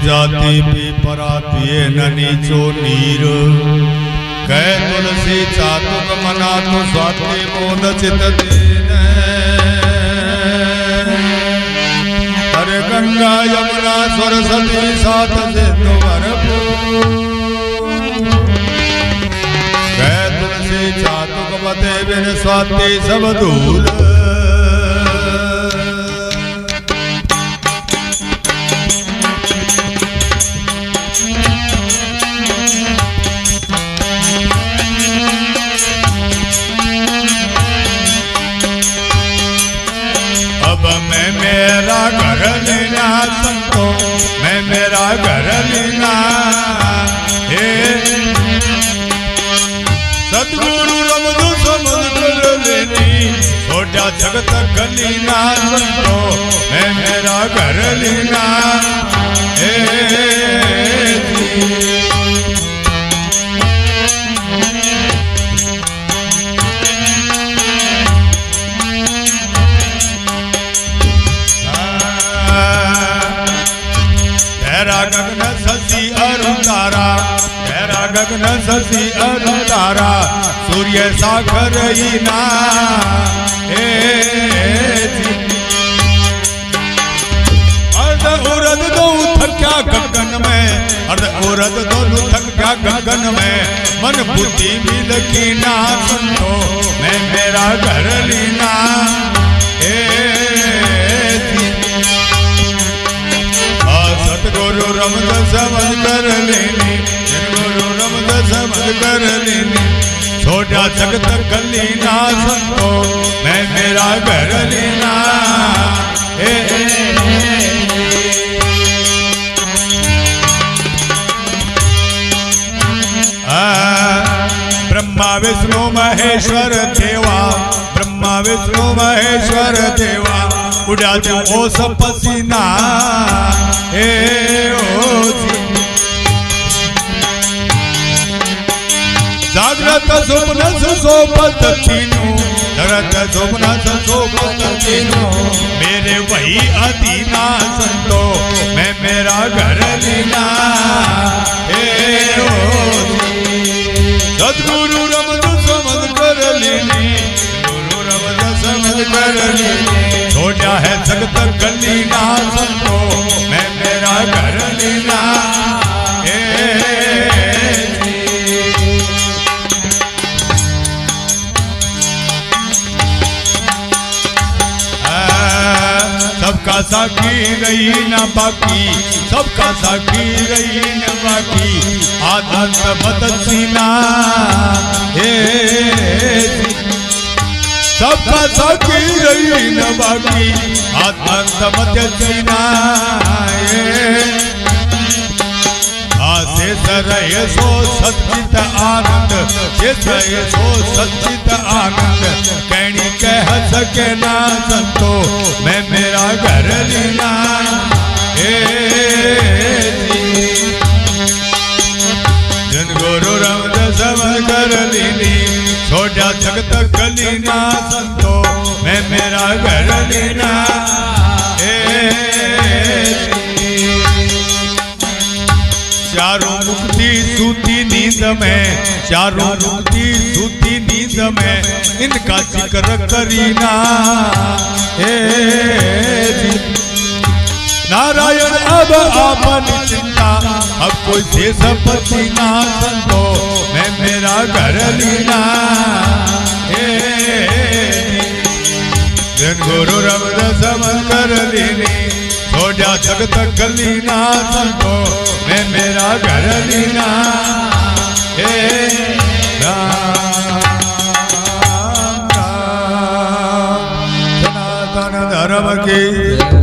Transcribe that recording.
जाति पीपरा पिए न नीचो नीर कह तुलसी चातुक मना तो स्वाति मोद चित दीन हरे गंगा यमुना सरस्वती सात सिंधु कह तुलसी चातुक मते बिन स्वाति सब धूल मेरा घर लेना संतो मैं मेरा घर लेना हे सतगुरु रमदु समझ कर लेनी छोटा जगत गलीना संतो मैं मेरा घर लेना हे गगन शशि अरुण तारा तेरा गगन शशि अरुण तारा सूर्य सागर ही ना अर्ध उरद दो थक्या गगन में अर्ध उरद दोनों थक्या गगन में मन बुद्धि मिल की ना सुनो मैं मेरा घर लीना गुरु रमदास समझ कर लेनी गुरु रमदास समझ कर लेनी छोटा जगत गलीना संतो मैं मेरा घर लेना ब्रह्मा विष्णु महेश्वर देवा ब्रह्मा विष्णु महेश्वर देवा उड़ा जो ओ सब पसीना जागृत स्वप्न सोपत तीनों जागृत स्वप्न सोपत तीनों मेरे वही अधीना संतो मैं मेरा घर लेना सदगुरु रमद समझ कर लेनी गुरु रमद समझ कर लेनी छोटा है जगत गलीना संतो मैं मेरा घर लेना सबका साकी रही न बाकी सबका साकी रही न बाकी आदत मत सीना सबका साकी रही न बाकी आदत मत सीना शेष रहे सो सच्चित आनंद शेष रहे सो सच्चित आनंद कहनी कह सके ना संतो मैं मेरा घर लेना जन गुरु रमदास समझ कर लेनी छोटा जगत गलीना संतो मैं मेरा घर लेना चारों मुक्ति सूती नींद में चारों मुक्ति सूती नींद में इनका जिक्र करीना नारायण अब आपन चिंता अब कोई शेष पसीना संतो मैं मेरा घर लीना जन गुरु रमदास समझ कर लेनी छोटा जगत गलीना संतो मैं मेरा घर लीना राम राम सनातन धर्म की